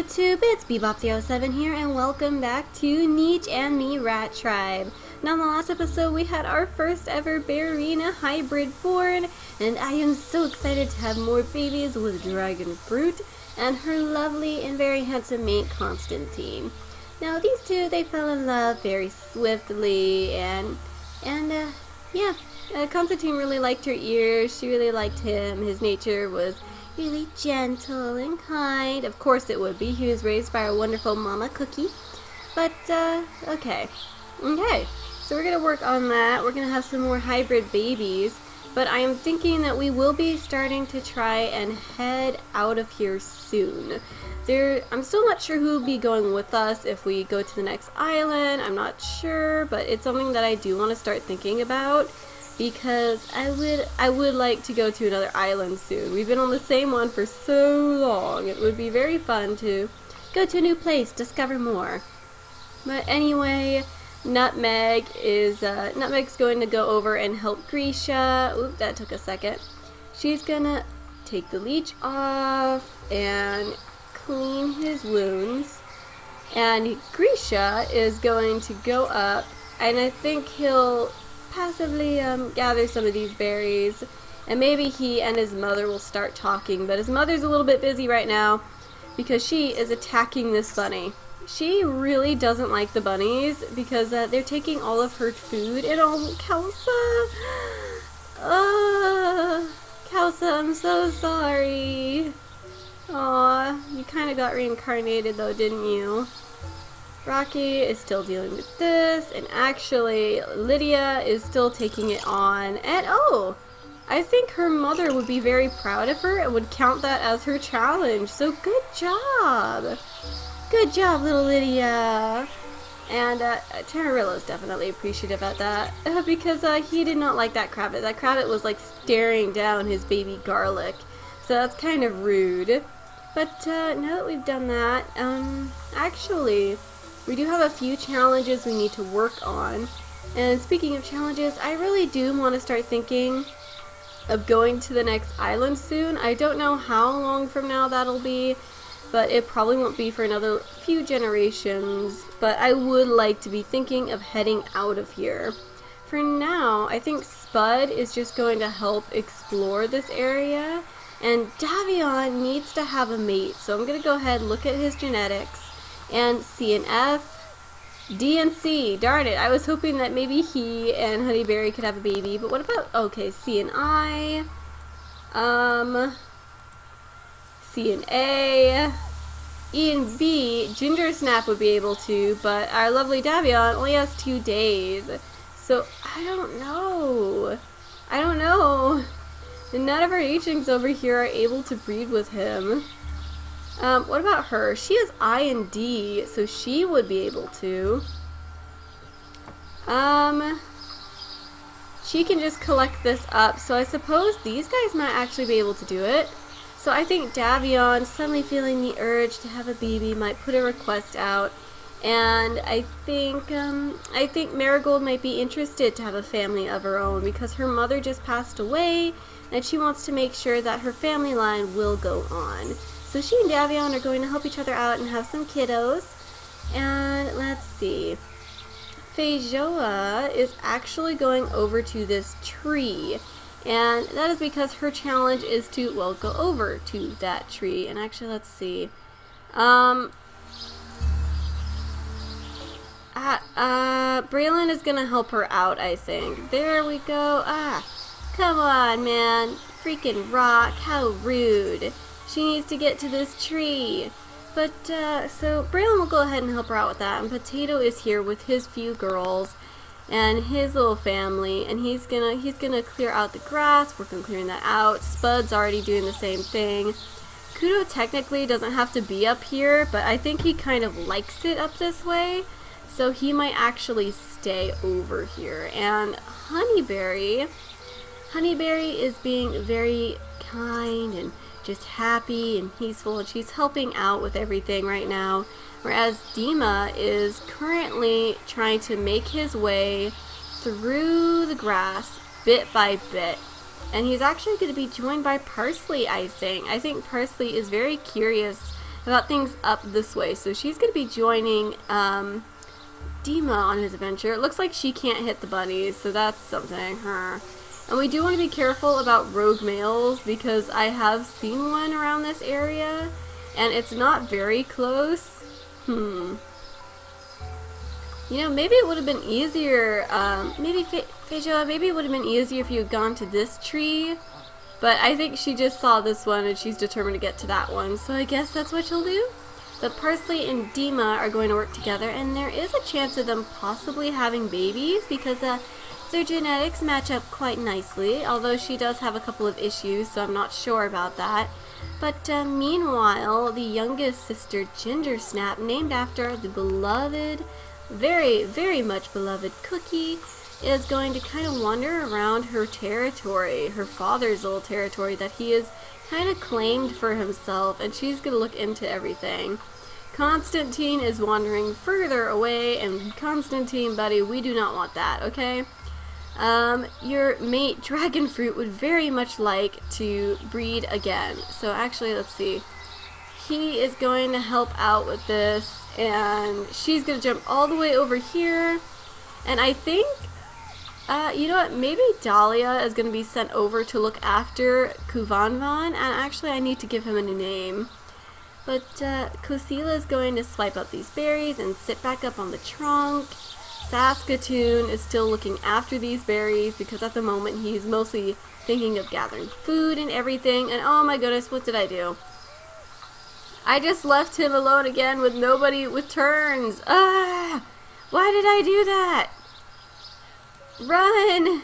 YouTube, it's Bebop07 here, and welcome back to Niche and Me Rat Tribe. Now in the last episode we had our first ever Ballerina hybrid born, and I am so excited to have more babies with Dragon Fruit and her lovely and very handsome mate Constantine. Now these two, they fell in love very swiftly, and Constantine really liked her ears, she really liked him, his nature was really gentle and kind. Of course it would be. He was raised by our wonderful Mama Cookie. But, okay. So we're gonna work on that. We're gonna have some more hybrid babies. But I am thinking that we will be starting to try and head out of here soon. I'm still not sure who will be going with us if we go to the next island. I'm not sure, but it's something that I do want to start thinking about. Because I would like to go to another island soon. We've been on the same one for so long. It would be very fun to go to a new place, discover more. But anyway, Nutmeg's going to go over and help Grisha. Oop, that took a second. She's gonna take the leech off and clean his wounds. And Grisha is going to go up, and I think he'll passively gather some of these berries, and maybe he and his mother will start talking, but his mother's a little bit busy right now because she is attacking this bunny. She really doesn't like the bunnies because they're taking all of her food. And oh, Kelsa! Kelsa, I'm so sorry. Aw, you kind of got reincarnated though, didn't you? Rocky is still dealing with this, and actually Lydia is still taking it on, and oh, I think her mother would be very proud of her and would count that as her challenge, so good job! Good job, little Lydia! And Tamarillo's definitely appreciative at that, because he did not like that Crabbit. That Crabbit was like staring down his baby garlic, so that's kind of rude. But now that we've done that, actually, we do have a few challenges we need to work on. And speaking of challenges, I really do want to start thinking of going to the next island soon. I don't know how long from now that'll be, but it probably won't be for another few generations. But I would like to be thinking of heading out of here. For now, I think Spud is just going to help explore this area. And Davion needs to have a mate, so I'm going to go ahead and look at his genetics. And C and F, D and C. Darn it, I was hoping that maybe he and Honeyberry could have a baby, but what about, okay, C and I, C and A, E and B. Ginger Snap would be able to, but our lovely Davion only has 2 days, so I don't know. And none of our Hlings over here are able to breed with him. What about her? She has I and D, so she would be able to. She can just collect this up, so I suppose these guys might actually be able to do it. So I think Davion, suddenly feeling the urge to have a baby, might put a request out. And I think Marigold might be interested to have a family of her own because her mother just passed away, and she wants to make sure that her family line will go on. So she and Davion are going to help each other out and have some kiddos. And let's see. Feijoa is actually going over to this tree. And that is because her challenge is to, well, go over to that tree. And actually, let's see. Braylon is going to help her out, I think. There we go. Come on, man. Freaking rock. How rude. She needs to get to this tree. But, so Braylon will go ahead and help her out with that. And Potato is here with his few girls and his little family. And he's gonna clear out the grass, work on clearing that out. Spud's already doing the same thing. Kudo technically doesn't have to be up here, but I think he kind of likes it up this way. So he might actually stay over here. And Honeyberry is being very kind and just happy and peaceful, and she's helping out with everything right now, whereas Dima is currently trying to make his way through the grass bit by bit, and he's actually going to be joined by Parsley. I think Parsley is very curious about things up this way. So she's going to be joining Dima on his adventure. It looks like she can't hit the bunnies, so that's something. And we do want to be careful about rogue males because I have seen one around this area and it's not very close. You know, maybe it would have been easier, maybe Feijoa, maybe it would have been easier if you had gone to this tree, but I think she just saw this one and she's determined to get to that one, so I guess that's what she'll do. But Parsley and Dima are going to work together, and there is a chance of them possibly having babies because their genetics match up quite nicely, although she does have a couple of issues, so I'm not sure about that. But meanwhile, the youngest sister, Ginger Snap, named after the beloved, very, very much beloved Cookie, is going to kind of wander around her territory, her father's little territory that he has kind of claimed for himself, and she's going to look into everything. Constantine is wandering further away, and Constantine, buddy, we do not want that, okay? Your mate, Dragonfruit, would very much like to breed again. So actually, let's see. He is going to help out with this, and she's going to jump all the way over here. And I think, you know what, maybe Dahlia is going to be sent over to look after Kuvanvan, and actually I need to give him a new name. But Kosila is going to swipe up these berries and sit back up on the trunk. Saskatoon is still looking after these berries because at the moment he's mostly thinking of gathering food and everything. And oh my goodness, what did I do? I just left him alone again with nobody with turns. Ah! Why did I do that? Run!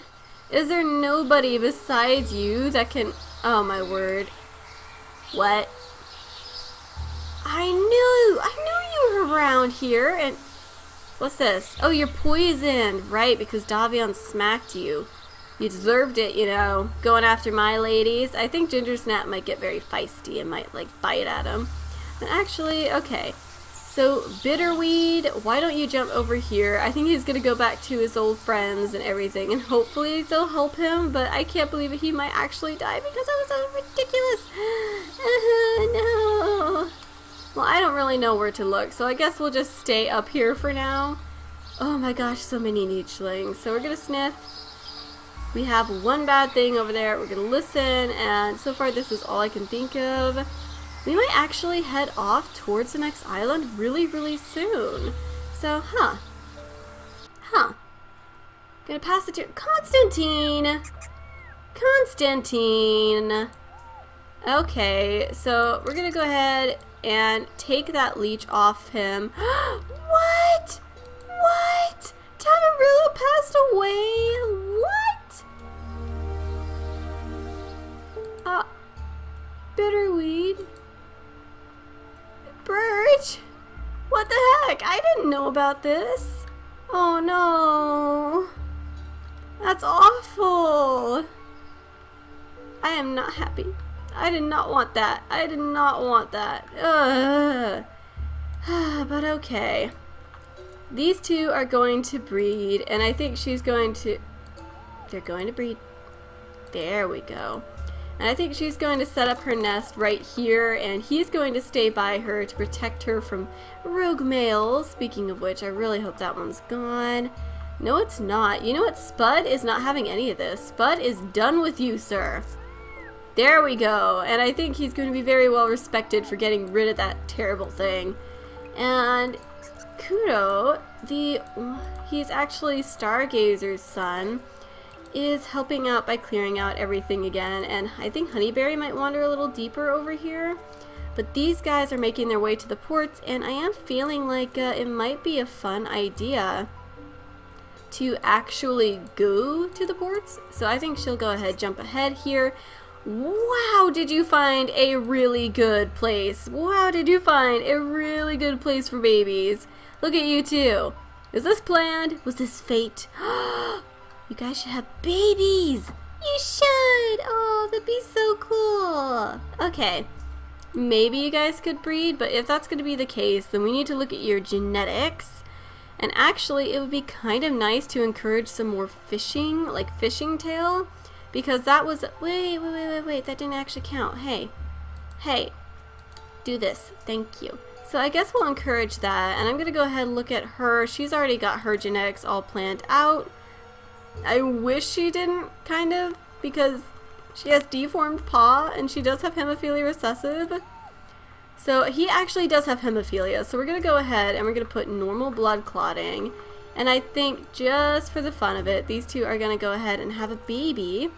Is there nobody besides you that can... Oh my word. What? I knew you were around here, and... What's this? Oh, you're poisoned, right, because Davion smacked you. You deserved it, you know, going after my ladies. I think Ginger Snap might get very feisty and might, like, bite at him. And actually, okay. So, Bitterweed, why don't you jump over here? I think he's gonna go back to his old friends and everything, and hopefully they'll help him, but I can't believe he might actually die because that was so ridiculous. No. Well, I don't really know where to look, so I guess we'll just stay up here for now. Oh my gosh, so many nichelings. So we're gonna sniff. We have one bad thing over there. We're gonna listen, and so far this is all I can think of. We might actually head off towards the next island really, really soon. So, Gonna pass it to Constantine! Constantine! Okay, so we're gonna go ahead and take that leech off him. What? What? Tamarillo passed away? What? Bitterweed? Birch? What the heck? I didn't know about this. Oh no. That's awful. I am not happy. I did not want that. I did not want that. But okay. These two are going to breed, and I think she's going to... They're going to breed. There we go. And I think she's going to set up her nest right here, and he's going to stay by her to protect her from rogue males. Speaking of which, I really hope that one's gone. No, it's not. You know what? Spud is not having any of this. Spud is done with you, sir. There we go. And I think he's going to be very well respected for getting rid of that terrible thing. And Kudo, he's actually Stargazer's son, is helping out by clearing out everything again, and I think Honeyberry might wander a little deeper over here. But these guys are making their way to the ports, and I am feeling like it might be a fun idea to actually go to the ports. So I think she'll go ahead, jump ahead here. Wow, did you find a really good place? Wow, did you find a really good place for babies? Look at you two. Is this planned? Was this fate? You guys should have babies. You should. Oh, that'd be so cool. Okay. Maybe you guys could breed, but if that's going to be the case, then we need to look at your genetics. And actually, it would be kind of nice to encourage some more fishing, like fishing tail, because that was... Wait, that didn't actually count. Hey. Do this. Thank you. So I guess we'll encourage that, and I'm going to go ahead and look at her. She's already got her genetics all planned out. I wish she didn't, kind of, because she has deformed paw, and she does have hemophilia recessive. So he actually does have hemophilia, so we're going to go ahead and we're going to put normal blood clotting. And I think just for the fun of it, these two are going to go ahead and have a baby.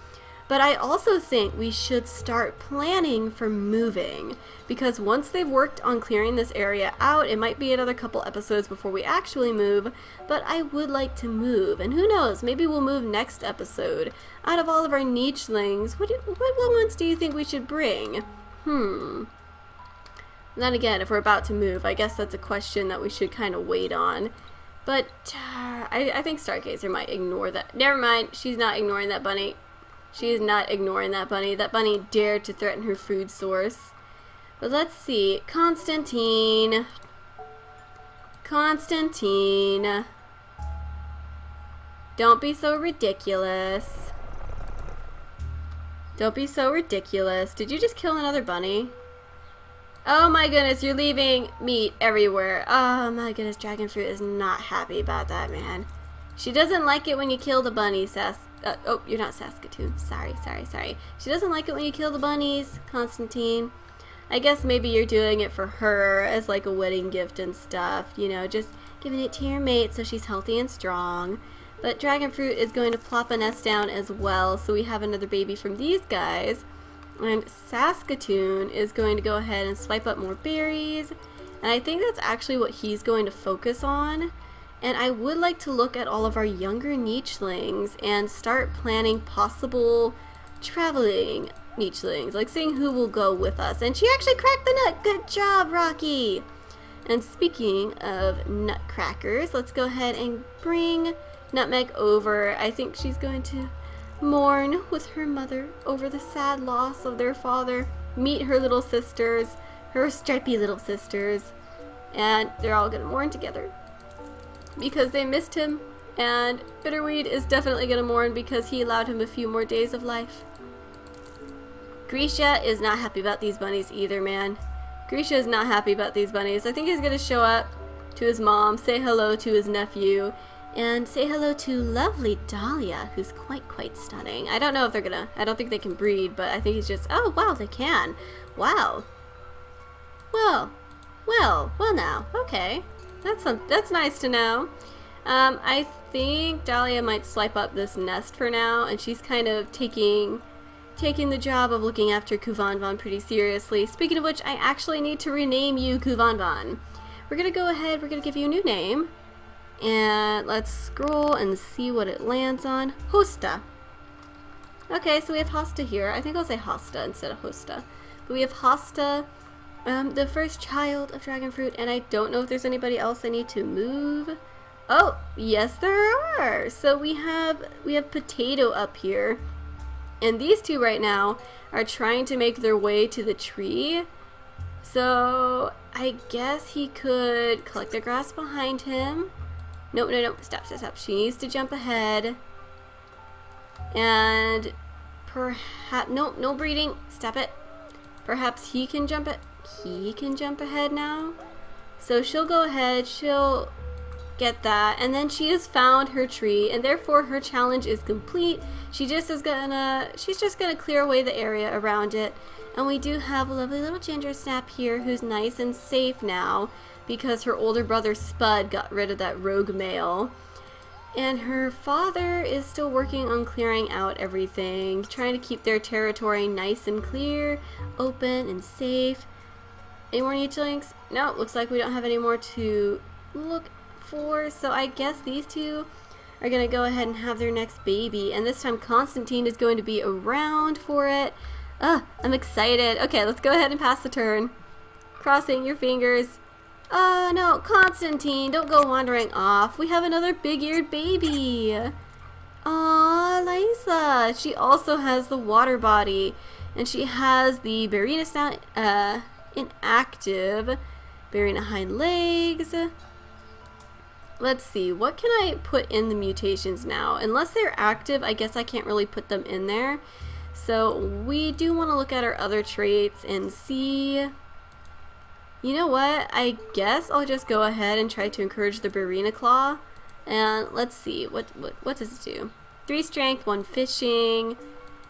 But I also think we should start planning for moving, because once they've worked on clearing this area out, it might be another couple episodes before we actually move, but I would like to move. And who knows, maybe we'll move next episode. Out of all of our nichelings, what ones do you think we should bring? Then again, if we're about to move, I guess that's a question that we should kind of wait on. But I think Stargazer might ignore that. Never mind, she's not ignoring that bunny. She is not ignoring that bunny. That bunny dared to threaten her food source. But let's see. Constantine. Constantine. Don't be so ridiculous. Don't be so ridiculous. Did you just kill another bunny? Oh my goodness, you're leaving meat everywhere. Oh my goodness, Dragon Fruit is not happy about that, man. She doesn't like it when you kill the bunnies, oh, you're not Saskatoon. Sorry. She doesn't like it when you kill the bunnies, Constantine. I guess maybe you're doing it for her as like a wedding gift and stuff. You know, just giving it to your mate so she's healthy and strong. But Dragon Fruit is going to plop a nest down as well, so we have another baby from these guys. And Saskatoon is going to go ahead and swipe up more berries. And I think that's actually what he's going to focus on. And I would like to look at all of our younger nichelings and start planning possible traveling nichelings, like seeing who will go with us. And she actually cracked the nut. Good job, Rocky. And speaking of nutcrackers, let's go ahead and bring Nutmeg over. I think she's going to mourn with her mother over the sad loss of their father. Meet her little sisters, her stripy little sisters, and they're all gonna mourn together because they missed him. And Bitterweed is definitely gonna mourn because he allowed him a few more days of life. Grisha is not happy about these bunnies either, man. Grisha is not happy about these bunnies. I think he's gonna show up to his mom, say hello to his nephew, and say hello to lovely Dahlia, who's quite stunning. I don't know if they're gonna, I don't think they can breed, but I think he's just, oh wow, they can. Wow. Well now, okay. That's nice to know. I think Dahlia might swipe up this nest for now, and she's kind of taking the job of looking after Kuvanvan pretty seriously. Speaking of which, I actually need to rename you Kuvanvan. We're gonna go ahead, we're gonna give you a new name. And let's scroll and see what it lands on. Hosta. Okay, so we have Hosta here. I think I'll say Hosta instead of Hosta. But we have Hosta, the first child of Dragon Fruit, and I don't know if there's anybody else I need to move. Oh, yes there are. So we have Potato up here. And these two right now are trying to make their way to the tree. So I guess he could collect the grass behind him. No, stop. She needs to jump ahead. And perhaps, no breeding, stop it. Perhaps he can jump ahead now. So she'll go ahead, she'll get that, and then she has found her tree, and therefore her challenge is complete. She's just gonna clear away the area around it. And we do have a lovely little ginger snap here who's nice and safe now, because her older brother Spud got rid of that rogue male. And her father is still working on clearing out everything, trying to keep their territory nice and clear, open and safe. Any more nichelings? No, looks like we don't have any more to look for, so I guess these two are going to go ahead and have their next baby, and this time Constantine is going to be around for it. I'm excited. Okay, let's go ahead and pass the turn. Crossing your fingers. Oh no, Constantine, don't go wandering off. We have another big-eared baby. Aw, Liza. She also has the water body, and she has the Barina now inactive. Barina hind legs. Let's see, what can I put in the mutations now? Unless they're active, I guess I can't really put them in there. So we do want to look at our other traits and see. You know what? I guess I'll just go ahead and try to encourage the Barina Claw. And let's see, what does it do? 3 strength, 1 fishing.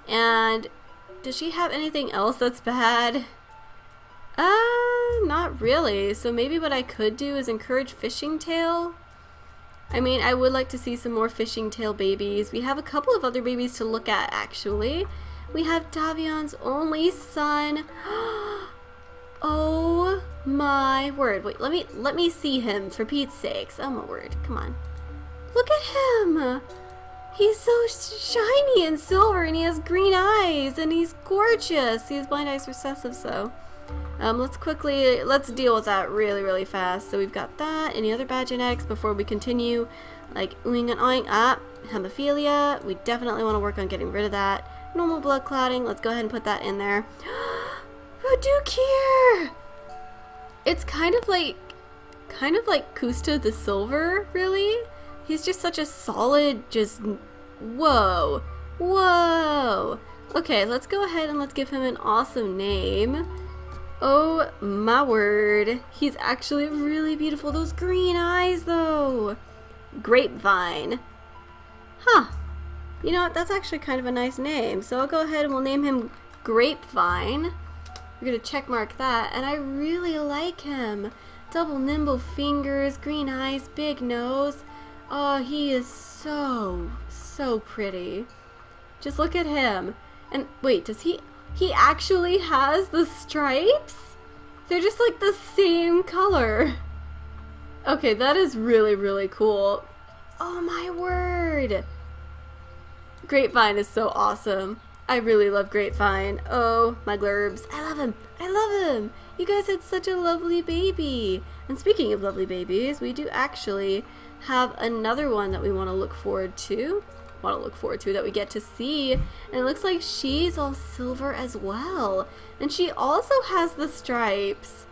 And does she have anything else that's bad? Not really. So maybe what I could do is encourage Fishing Tail. I mean, I would like to see some more Fishing Tail babies. We have a couple of other babies to look at, actually. We have Davion's only son. Oh my word. Wait, let me see him for Pete's sakes. Oh my word. Come on. Look at him. He's so shiny and silver, and he has green eyes, and he's gorgeous. He has blind eyes recessive, so let's deal with that really fast. So we've got that. Any other bad genetics before we continue? Like ooing and oing. Hemophilia. We definitely want to work on getting rid of that. Normal blood clotting. Let's go ahead and put that in there. Rodukir! It's kind of like Kusta the Silver, really. He's just such a solid, whoa. Okay, let's go ahead and let's give him an awesome name. Oh my word. He's actually really beautiful. Those green eyes, though. Grapevine. Huh. You know what? That's actually kind of a nice name. So I'll go ahead and we'll name him Grapevine. We're going to check mark that. And I really like him. Double nimble fingers, green eyes, big nose. Oh, he is so pretty. Just look at him. And wait, does he actually has the stripes? They're just like the same color. Okay, that is really cool. Oh my word. Grapevine is so awesome. I really love Grapevine. Oh, my glurbs. I love him. I love him. You guys had such a lovely baby. And speaking of lovely babies, we do actually have another one that we want to look forward to. That we get to see. And it looks like she's all silver as well. And she also has the stripes.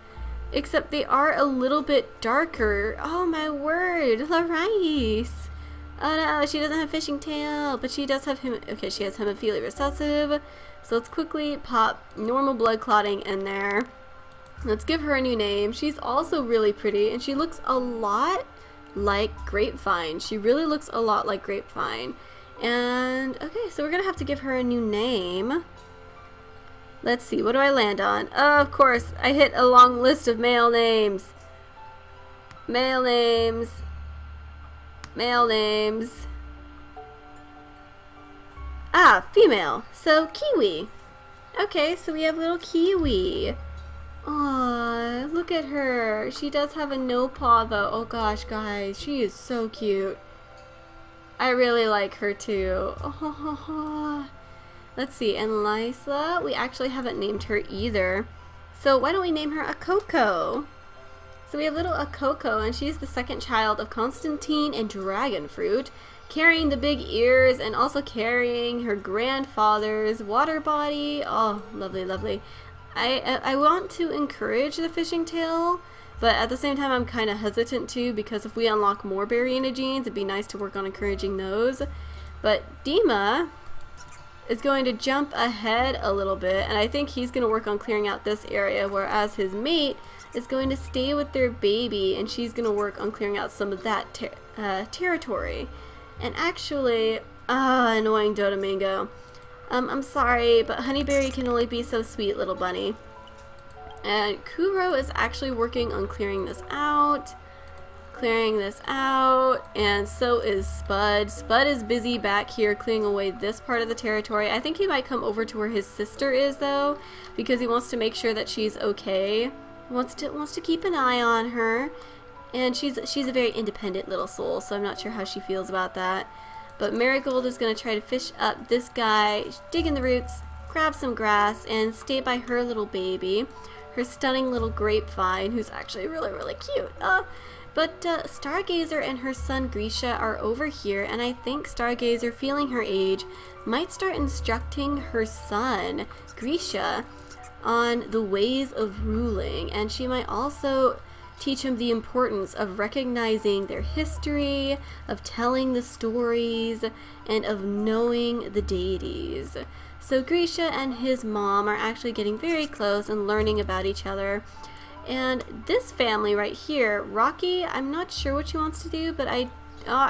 Except they are a little bit darker. Oh my word. Larice. Oh no, she doesn't have Fishing Tail, but she does have okay, she has hemophilia recessive. So let's quickly pop normal blood clotting in there. Let's give her a new name. She's also really pretty, and she looks a lot like Grapevine. She really looks a lot like Grapevine. And okay, so we're gonna have to give her a new name. Let's see, what do I land on? Oh, of course, I hit a long list of male names. Male names. Ah, female. So, Kiwi. Okay, so we have little Kiwi. Aw, look at her. She does have a no paw, though. Oh gosh, guys, she is so cute. I really like her, too. Oh, let's see, and Lysa, we actually haven't named her either. So why don't we name her Akoko? So we have little Akoko, and she's the second child of Constantine and Dragonfruit, carrying the big ears and also carrying her grandfather's water body. Oh, lovely. I want to encourage the Fishing Tail, but at the same time I'm kind of hesitant too, because if we unlock more Barina genes, it'd be nice to work on encouraging those. But Dima is going to jump ahead a little bit, and I think he's going to work on clearing out this area, whereas his mate is going to stay with their baby, and she's going to work on clearing out some of that territory. And actually, annoying Dodomingo. I'm sorry, but Honeyberry can only be so sweet, little bunny. And Kuro is actually working on clearing this out. And so is Spud. Spud is busy back here clearing away this part of the territory. I think he might come over to where his sister is, though, because he wants to make sure that she's okay. Wants to keep an eye on her. And she's a very independent little soul, so I'm not sure how she feels about that. But Marigold is going to try to fish up this guy, dig in the roots, grab some grass, and stay by her little baby. Her stunning little Grapevine, who's actually really cute. But Stargazer and her son Grisha are over here, and I think Stargazer, feeling her age, might start instructing her son, Grisha, on the ways of ruling, and she might also teach him the importance of recognizing their history, of telling the stories, and of knowing the deities. So Grisha and his mom are actually getting very close and learning about each other. And this family right here, Rocky, I'm not sure what she wants to do, but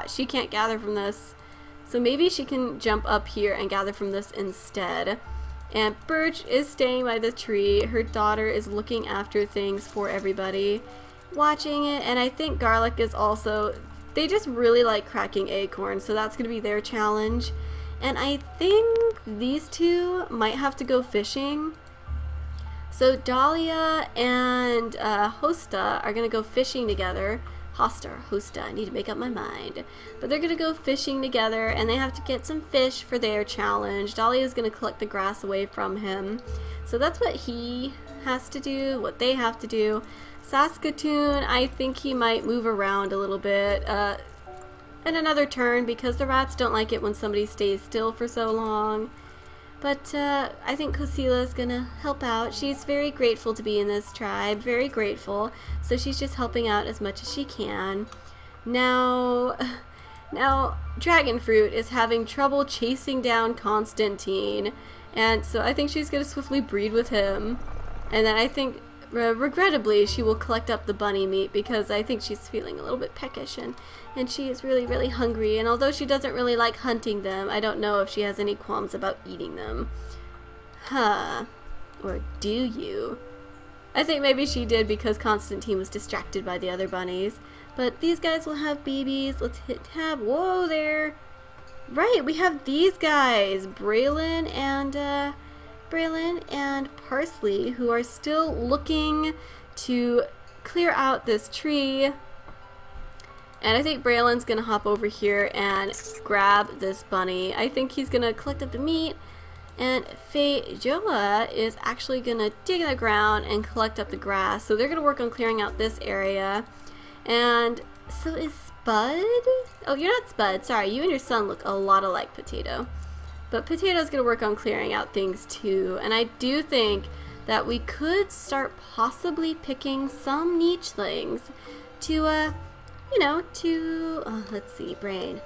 she can't gather from this. So maybe she can jump up here and gather from this instead. And Birch is staying by the tree. Her daughter is looking after things for everybody, watching it. And I think Garlic is also, they just really like cracking acorns, so that's going to be their challenge. And I think these two might have to go fishing. So Dahlia and Hosta are going to go fishing together. Hosta, I need to make up my mind. But they're going to go fishing together, and they have to get some fish for their challenge. Dahlia is going to collect the grass away from him. So that's what he has to do, what they have to do. Saskatoon, I think he might move around a little bit in another turn, because the rats don't like it when somebody stays still for so long. But I think Cosila is going to help out. She's very grateful to be in this tribe, very grateful. So she's just helping out as much as she can. Now Dragonfruit is having trouble chasing down Constantine. And so I think she's going to swiftly breed with him. And then I think, regrettably, she will collect up the bunny meat, because I think she's feeling a little bit peckish, and she is really, really hungry. And although she doesn't really like hunting them, I don't know if she has any qualms about eating them. Huh. Or do you? I think maybe she did, because Constantine was distracted by the other bunnies. But these guys will have babies. Let's hit tab. Whoa there. Right, we have these guys. Braylon and Parsley, who are still looking to clear out this tree. And I think Braylon's gonna hop over here and grab this bunny. I think he's gonna collect up the meat, and Joa is actually gonna dig in the ground and collect up the grass. So they're gonna work on clearing out this area. And so is Spud? Oh, you're not Spud, sorry, you and your son look a lot alike, Potato. But Potato's going to work on clearing out things too. And I do think that we could start possibly picking some nichelings to, let's see, brain,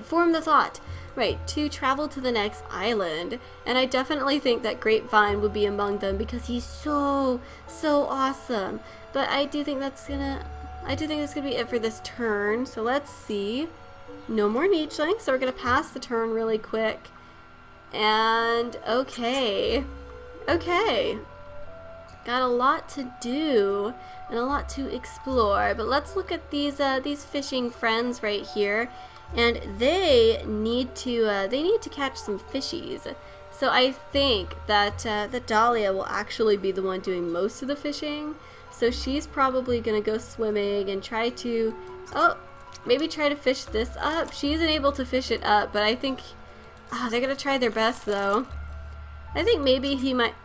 form the thought. Right, to travel to the next island. And I definitely think that Grapevine would be among them, because he's so awesome. But I do think that's gonna be it for this turn. So let's see. No more nichelings, so we're going to pass the turn really quick. And okay, got a lot to do and a lot to explore, but let's look at these fishing friends right here, and they need to catch some fishies. So I think that that Dahlia will actually be the one doing most of the fishing. So she's probably gonna go swimming and try to maybe try to fish this up. She isn't able to fish it up, but I think they're gonna try their best though. I think maybe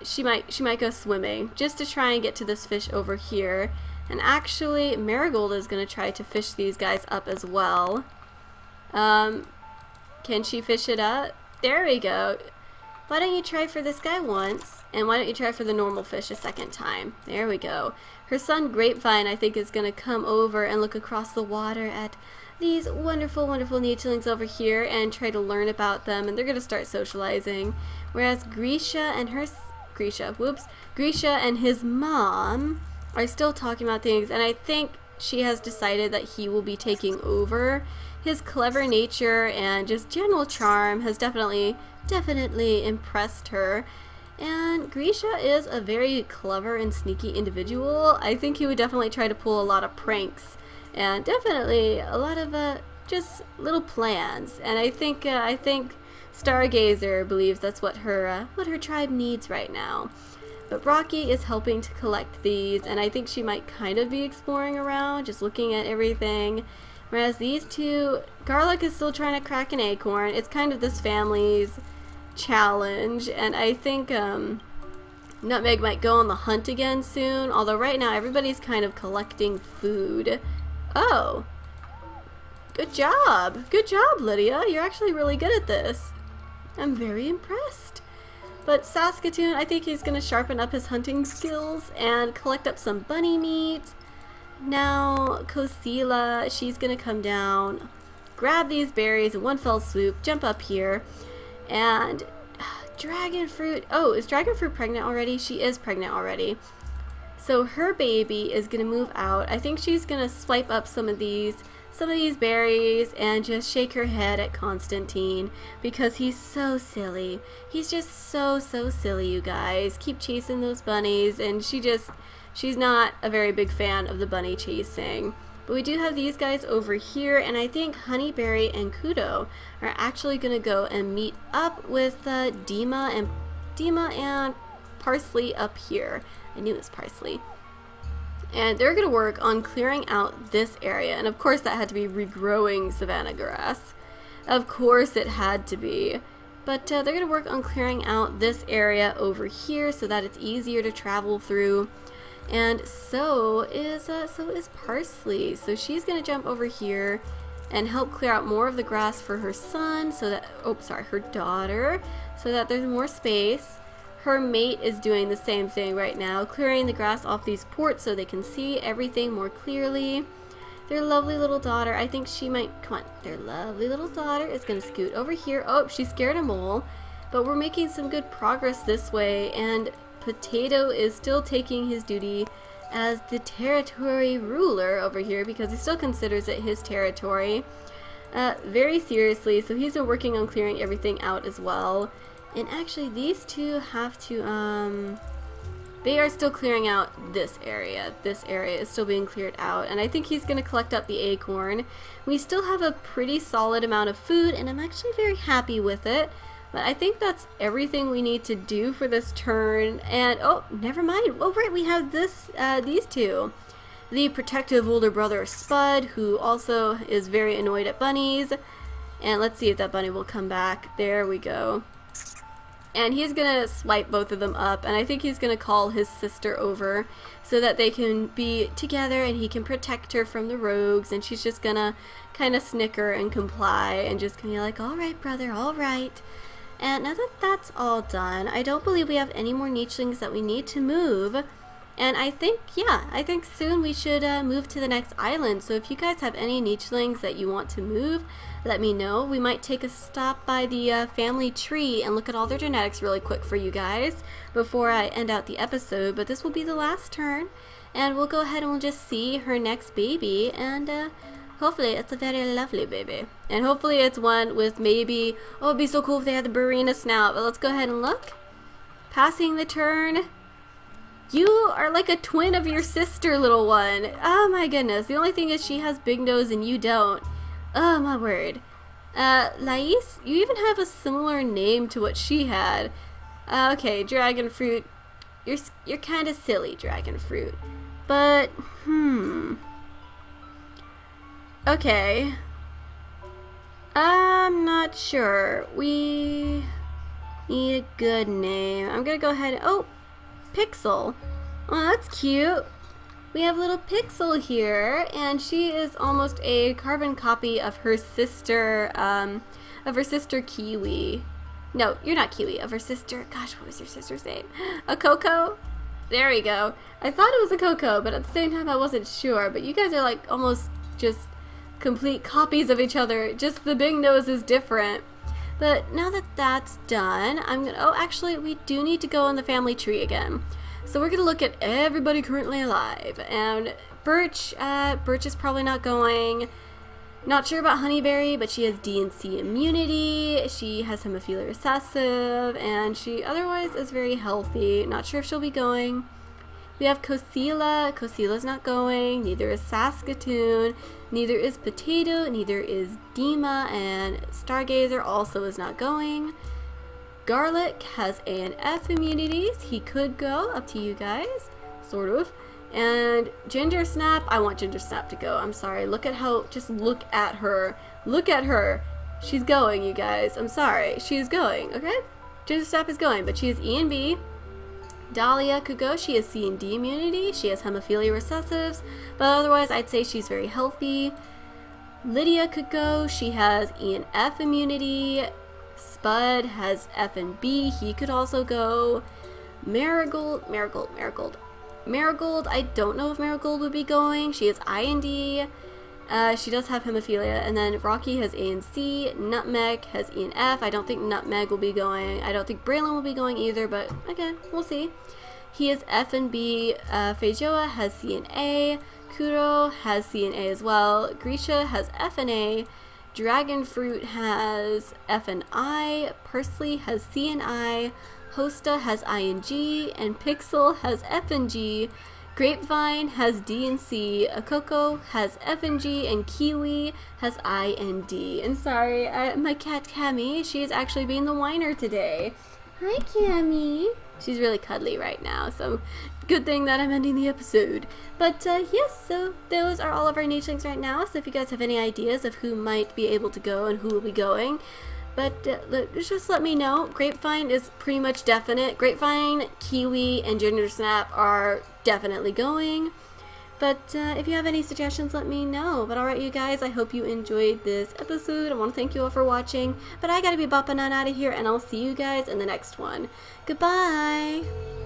she might go swimming just to try and get to this fish over here. And actually, Marigold is gonna try to fish these guys up as well. Can she fish it up? There we go. Why don't you try for this guy once, and why don't you try for the normal fish a second time? There we go. Her son Grapevine, I think, is gonna come over and look across the water at these wonderful, wonderful nichelings over here and try to learn about them, and they're going to start socializing. Whereas Grisha and his mom are still talking about things, and I think she has decided that he will be taking over. His clever nature and just general charm has definitely impressed her. And Grisha is a very clever and sneaky individual. I think he would definitely try to pull a lot of pranks. And definitely a lot of just little plans. And I think Stargazer believes that's what her tribe needs right now. But Rocky is helping to collect these, and I think she might kind of be exploring around, just looking at everything. Whereas these two, Garlic is still trying to crack an acorn. It's kind of this family's challenge, and I think Nutmeg might go on the hunt again soon. Although right now everybody's kind of collecting food. Oh, good job, Lydia. You're actually really good at this. I'm very impressed. But Saskatoon, I think he's going to sharpen up his hunting skills and collect up some bunny meat. Now, Cosila, she's going to come down, grab these berries in one fell swoop, jump up here, and Dragonfruit. Oh, is Dragonfruit pregnant already? She is pregnant already. So her baby is gonna move out. I think she's gonna swipe up some of these berries and just shake her head at Constantine because he's so silly. He's just so silly, you guys. Keep chasing those bunnies, and she's not a very big fan of the bunny chasing. But we do have these guys over here, and I think Honeyberry and Kudo are actually gonna go and meet up with Dima and Parsley up here. I knew it was Parsley. And they're going to work on clearing out this area. And of course that had to be regrowing savanna grass. Of course it had to be. But they're going to work on clearing out this area over here so that it's easier to travel through. And so is Parsley. So she's going to jump over here and help clear out more of the grass for her son, so that, her daughter, so that there's more space. Her mate is doing the same thing right now, clearing the grass off these ports so they can see everything more clearly. Their lovely little daughter, I think she might, come on, their lovely little daughter is going to scoot over here. Oh, she scared a mole, but we're making some good progress this way, and Potato is still taking his duty as the territory ruler over here because he still considers it his territory very seriously, so he's been working on clearing everything out as well. And actually these two have to, they are still clearing out this area. This area is still being cleared out, and I think he's going to collect up the acorn. We still have a pretty solid amount of food, and I'm actually very happy with it. But I think that's everything we need to do for this turn. And, oh, never mind. Oh, right, we have these two. The protective older brother, Spud, who also is very annoyed at bunnies. And let's see if that bunny will come back. There we go. And he's going to swipe both of them up, and I think he's going to call his sister over so that they can be together and he can protect her from the rogues, and she's just going to kind of snicker and comply and just be like, all right, brother, all right. And now that that's all done, I don't believe we have any more nichelings that we need to move. And I think, yeah, I think soon we should move to the next island. So if you guys have any nichelings that you want to move, let me know. We might take a stop by the family tree and look at all their genetics really quick for you guys before I end out the episode. But this will be the last turn, and we'll go ahead and we'll just see her next baby, and hopefully it's a very lovely baby. And hopefully it's one with maybe, oh, it'd be so cool if they had the Barina snout. But let's go ahead and look. Passing the turn. You are like a twin of your sister, little one. Oh my goodness. The only thing is she has big nose and you don't. Oh my word. Lais, you even have a similar name to what she had. Okay, dragon fruit. You're kind of silly, dragon fruit. But, okay. I'm not sure. We need a good name. I'm gonna go ahead and, oh, Pixel. Oh, that's cute. We have little Pixel here, and she is almost a carbon copy of her sister Kiwi. No, you're not Kiwi. Of her sister. Gosh, what was your sister's name? A Coco? There we go. I thought it was a Coco, but at the same time I wasn't sure. But you guys are like almost just complete copies of each other. Just the big nose is different. But now that that's done, I'm gonna, oh, actually we do need to go on the family tree again. So we're gonna look at everybody currently alive, and Birch is probably not going. Not sure about Honeyberry, but she has D and C immunity, she has hemophilia recessive, and she otherwise is very healthy. Not sure if she'll be going. We have Cosila's not going, neither is Saskatoon, neither is Potato, neither is Dima, and Stargazer also is not going. Garlic has A and F immunities. He could go, up to you guys, sort of. And Ginger Snap, I want Ginger Snap to go. I'm sorry, look at how, just look at her. Look at her. She's going, you guys. I'm sorry, she's going, okay? Ginger Snap is going, but she has E and B. Dahlia could go. She has C and D immunity. She has hemophilia recessives, but otherwise I'd say she's very healthy. Lydia could go. She has E and F immunity. Spud has F and B. He could also go. Marigold, I don't know if Marigold would be going. She has I and D. She does have hemophilia. And then Rocky has A and C. Nutmeg has E and F. I don't think Nutmeg will be going. I don't think Braylon will be going either, but again, we'll see. He is F and B. Feijoa has C and A. Kuro has C and A as well. Grisha has F and A. Dragon Fruit has F and I. Pursley has C and I. Hosta has I and G. And Pixel has F and G. Grapevine has D and C. Akoko has F and G. And Kiwi has I and D. And sorry, my cat Cammy, she is actually being the whiner today. Hi, Cammy. She's really cuddly right now, so good thing that I'm ending the episode. But yes, so those are all of our Nagelings right now. So if you guys have any ideas of who might be able to go and who will be going, but just let me know. Grapevine is pretty much definite. Grapevine, Kiwi, and Ginger Snap are definitely going. But if you have any suggestions, let me know. But alright, you guys, I hope you enjoyed this episode. I want to thank you all for watching. But I gotta be bopping on out of here, and I'll see you guys in the next one. Goodbye!